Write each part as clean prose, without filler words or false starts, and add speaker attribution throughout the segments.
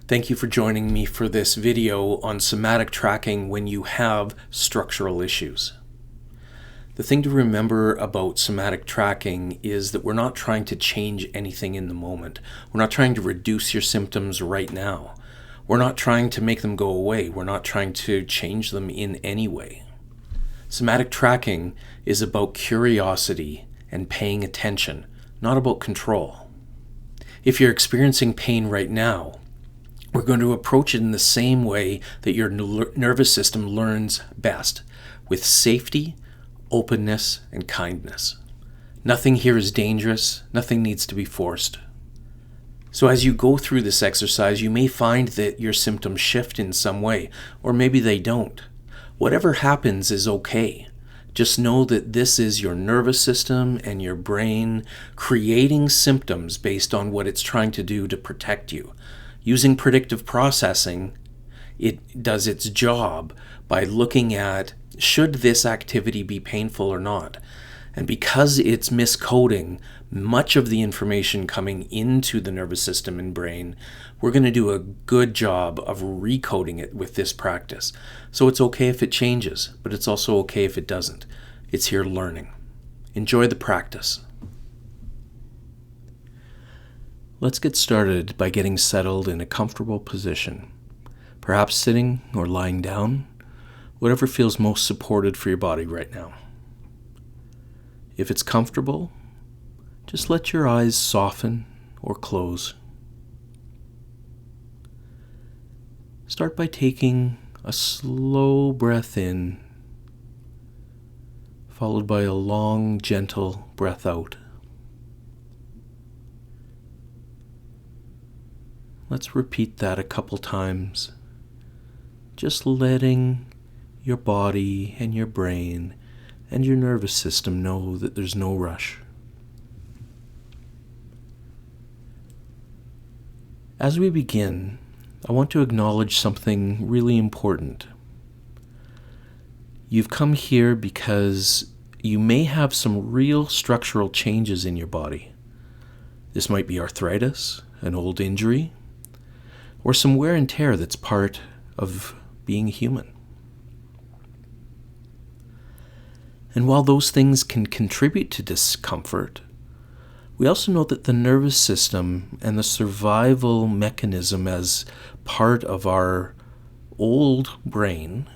Speaker 1: Thank you for joining me for this video on somatic tracking when you have structural issues. The thing to remember about somatic tracking is that we're not trying to change anything in the moment. We're not trying to reduce your symptoms right now. We're not trying to make them go away. We're not trying to change them in any way. Somatic tracking is about curiosity and paying attention, not about control. If you're experiencing pain right now, we're going to approach it in the same way that your nervous system learns best, with safety, openness, and kindness. Nothing here is dangerous. Nothing needs to be forced. So as you go through this exercise, you may find that your symptoms shift in some way, or maybe they don't. Whatever happens is okay. Just know that this is your nervous system and your brain creating symptoms based on what it's trying to do to protect you. Using predictive processing, it does its job by looking at, should this activity be painful or not? And because it's miscoding much of the information coming into the nervous system and brain, we're going to do a good job of recoding it with this practice. So it's okay if it changes, but it's also okay if it doesn't. It's here learning. Enjoy the practice. Let's get started by getting settled in a comfortable position, perhaps sitting or lying down, whatever feels most supported for your body right now. If it's comfortable, just let your eyes soften or close. Start by taking a slow breath in, followed by a long, gentle breath out. Let's repeat that a couple times, just letting your body and your brain and your nervous system know that there's no rush. As we begin, I want to acknowledge something really important. You've come here because you may have some real structural changes in your body. This might be arthritis, an old injury, or some wear and tear that's part of being human. And while those things can contribute to discomfort, we also know that the nervous system and the survival mechanism as part of our old brain,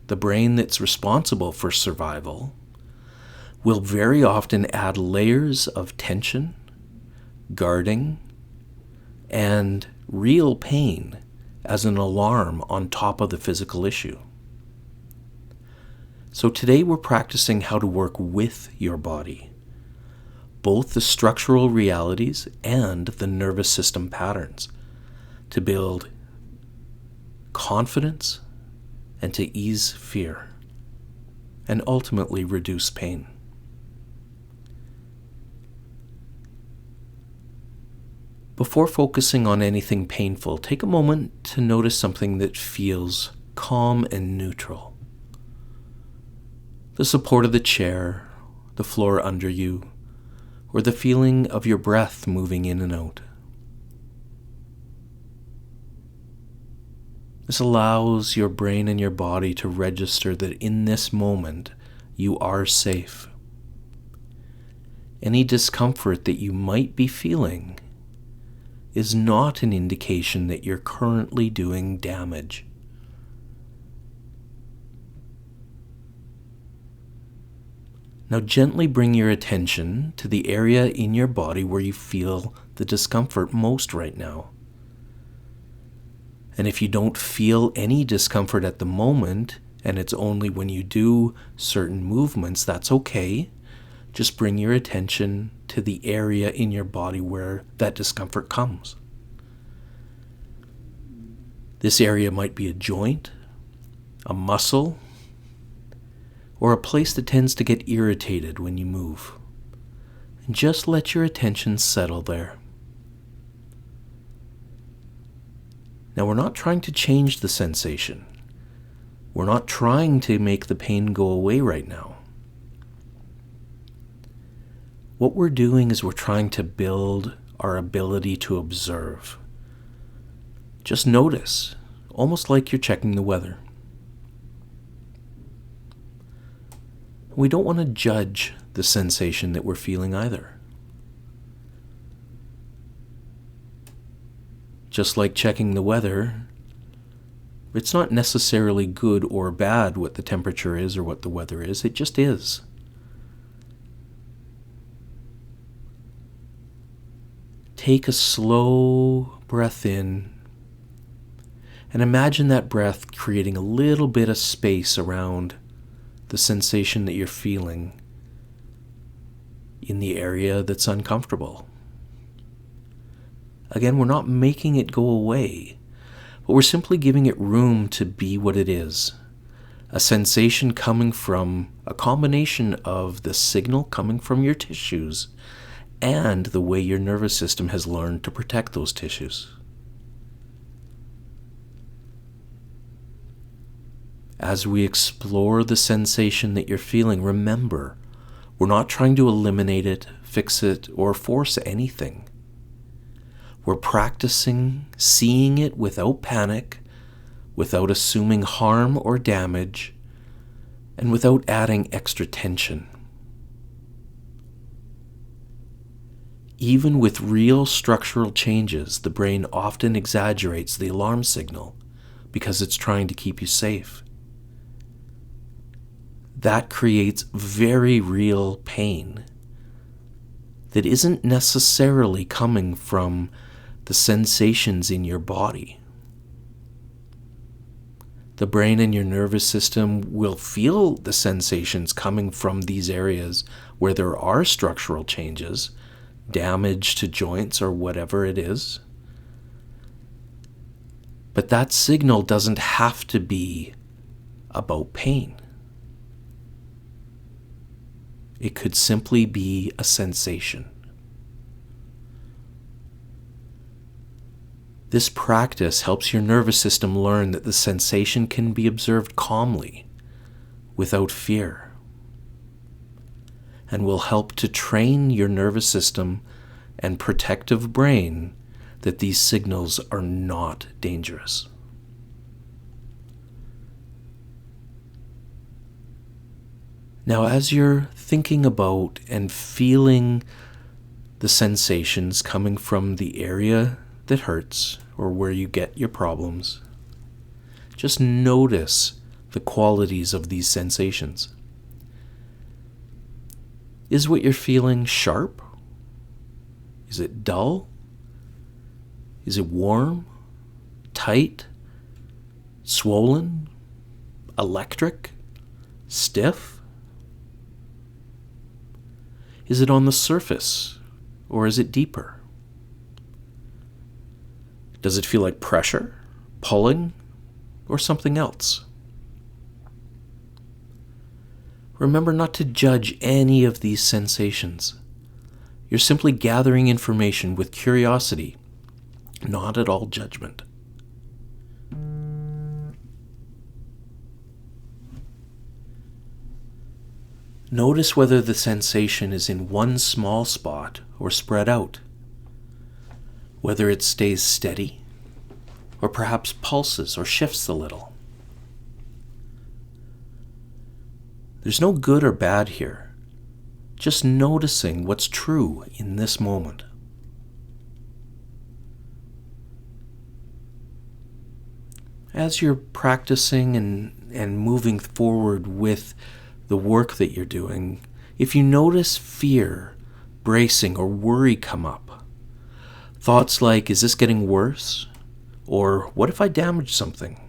Speaker 1: the brain that's responsible for survival, will very often add layers of tension, guarding, and real pain as an alarm on top of the physical issue. So today we're practicing how to work with your body, both the structural realities and the nervous system patterns, to build confidence and to ease fear, and ultimately reduce pain. Before focusing on anything painful, take a moment to notice something that feels calm and neutral. The support of the chair, the floor under you, or the feeling of your breath moving in and out. This allows your brain and your body to register that in this moment you are safe. Any discomfort that you might be feeling is not an indication that you're currently doing damage. Now gently bring your attention to the area in your body where you feel the discomfort most right now. And if you don't feel any discomfort at the moment, and it's only when you do certain movements, that's okay. Just bring your attention to the area in your body where that discomfort comes. This area might be a joint, a muscle, or a place that tends to get irritated when you move. And just let your attention settle there. Now, we're not trying to change the sensation. We're not trying to make the pain go away right now. What we're doing is we're trying to build our ability to observe. Just notice, almost like you're checking the weather. We don't want to judge the sensation that we're feeling either. Just like checking the weather, it's not necessarily good or bad what the temperature is or what the weather is. It just is. Take a slow breath in and imagine that breath creating a little bit of space around the sensation that you're feeling in the area that's uncomfortable. Again, we're not making it go away, but we're simply giving it room to be what it is. A sensation coming from a combination of the signal coming from your tissues and the way your nervous system has learned to protect those tissues. As we explore the sensation that you're feeling, remember, we're not trying to eliminate it, fix it, or force anything. We're practicing seeing it without panic, without assuming harm or damage, and without adding extra tension. Even with real structural changes, the brain often exaggerates the alarm signal because it's trying to keep you safe. That creates very real pain that isn't necessarily coming from the sensations in your body. The brain and your nervous system will feel the sensations coming from these areas where there are structural changes, damage to joints or whatever it is. But that signal doesn't have to be about pain. It could simply be a sensation. This practice helps your nervous system learn that the sensation can be observed calmly, without fear, and will help to train your nervous system and protective brain that these signals are not dangerous. Now, as you're thinking about and feeling the sensations coming from the area that hurts or where you get your problems, just notice the qualities of these sensations. Is what you're feeling sharp? Is it dull? Is it warm? Tight? Swollen? Electric? Stiff? Is it on the surface or is it deeper? Does it feel like pressure, pulling, or something else? Remember not to judge any of these sensations. You're simply gathering information with curiosity, not at all judgment. Notice whether the sensation is in one small spot or spread out, whether it stays steady or perhaps pulses or shifts a little. There's no good or bad here, just noticing what's true in this moment. As you're practicing and moving forward with the work that you're doing, if you notice fear, bracing, or worry come up, thoughts like, is this getting worse? Or what if I damage something?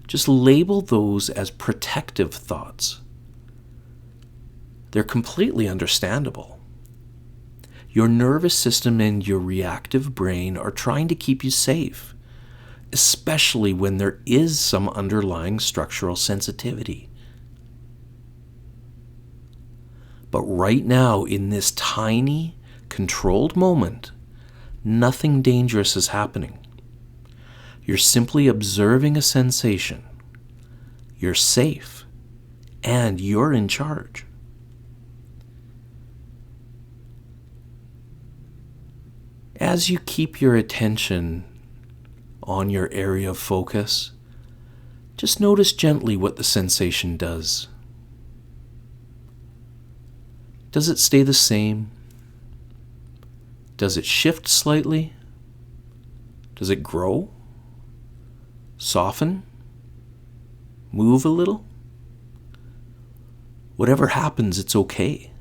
Speaker 1: Just label those as protective thoughts. They're completely understandable. Your nervous system and your reactive brain are trying to keep you safe, especially when there is some underlying structural sensitivity. But right now, in this tiny, controlled moment, nothing dangerous is happening. You're simply observing a sensation. You're safe, and you're in charge. As you keep your attention on your area of focus, just notice gently what the sensation does. Does it stay the same? Does it shift slightly? Does it grow? Soften? Move a little? Whatever happens, it's okay.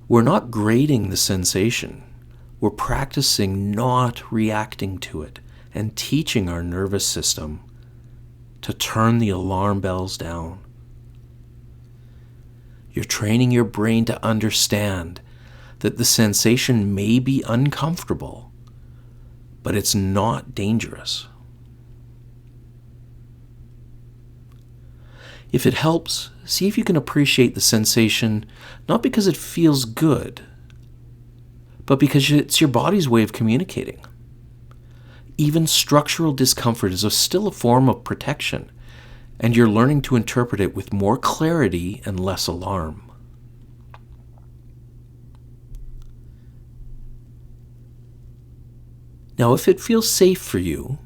Speaker 1: We're not grading the sensation. We're practicing not reacting to it and teaching our nervous system to turn the alarm bells down. You're training your brain to understand that the sensation may be uncomfortable, but it's not dangerous. If it helps, see if you can appreciate the sensation, not because it feels good, but because it's your body's way of communicating. Even structural discomfort is still a form of protection, and you're learning to interpret it with more clarity and less alarm. Now, if it feels safe for you,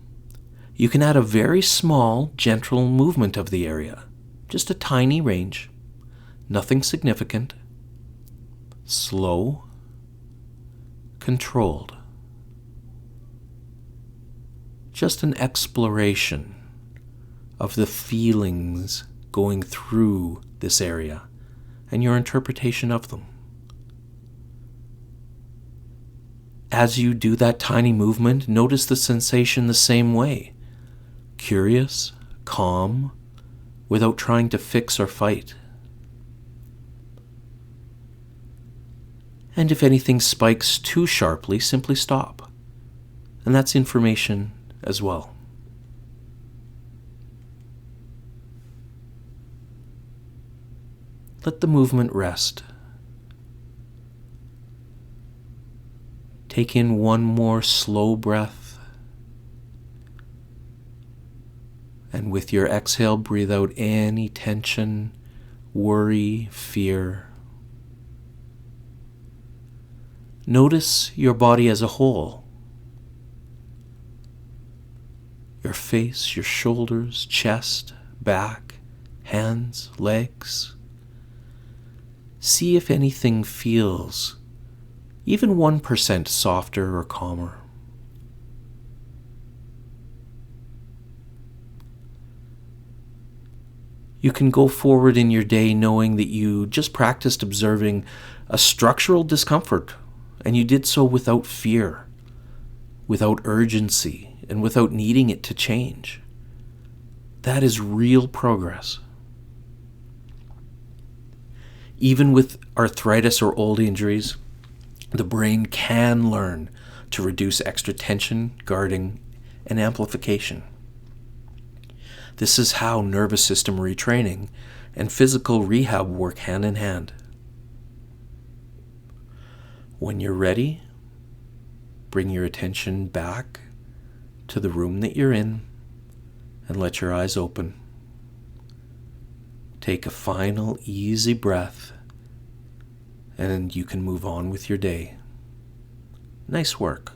Speaker 1: you can add a very small, gentle movement of the area. Just a tiny range, nothing significant, slow, controlled. Just an exploration of the feelings going through this area and your interpretation of them. As you do that tiny movement, notice the sensation the same way. Curious, calm, without trying to fix or fight. And if anything spikes too sharply, simply stop. And that's information as well. Let the movement rest. Take in one more slow breath. And with your exhale, breathe out any tension, worry, fear. Notice your body as a whole. Your face, your shoulders, chest, back, hands, legs. See if anything feels even 1% softer or calmer. You can go forward in your day knowing that you just practiced observing a structural discomfort, and you did so without fear, without urgency, and without needing it to change. That is real progress. Even with arthritis or old injuries, the brain can learn to reduce extra tension, guarding, and amplification. This is how nervous system retraining and physical rehab work hand in hand. When you're ready, bring your attention back to the room that you're in and let your eyes open. Take a final easy breath and you can move on with your day. Nice work.